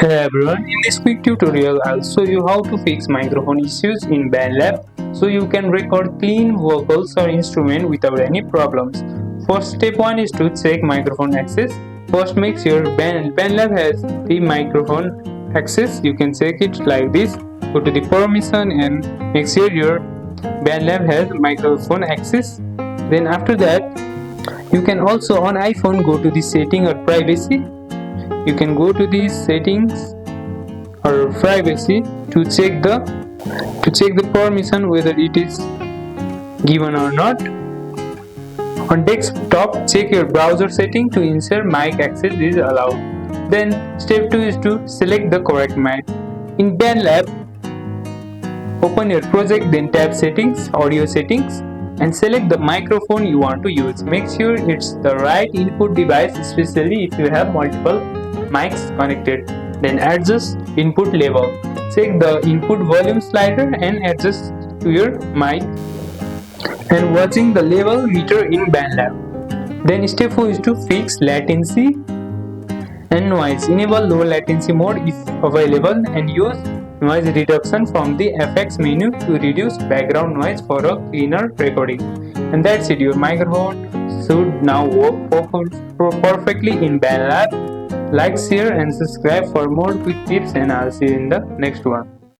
Hello everyone, in this quick tutorial I'll show you how to fix microphone issues in BandLab so you can record clean vocals or instrument without any problems. First step 1 is to check microphone access. First make sure BandLab has the microphone access. You can check it like this. Go to the permission and make sure your BandLab has microphone access. Then after that you can also on iPhone go to the setting or privacy. You can go to these settings or privacy to check the permission whether it is given or not. On desktop, check your browser setting to ensure mic access is allowed. Then step 2 is to select the correct mic. In BandLab, open your project, then tap settings, audio settings, and select the microphone you want to use. Make sure it's the right input device, especially if you have multiple mics connected. Then adjust input level. Check the input volume slider and adjust to your mic and watching the level meter in BandLab. Then step 4 is to fix latency and noise. Enable low latency mode if available and use noise reduction from the effects menu to reduce background noise for a cleaner recording. And that's it, your microphone should now work perfectly in BandLab. Like, share and subscribe for more quick tips, and I'll see you in the next one.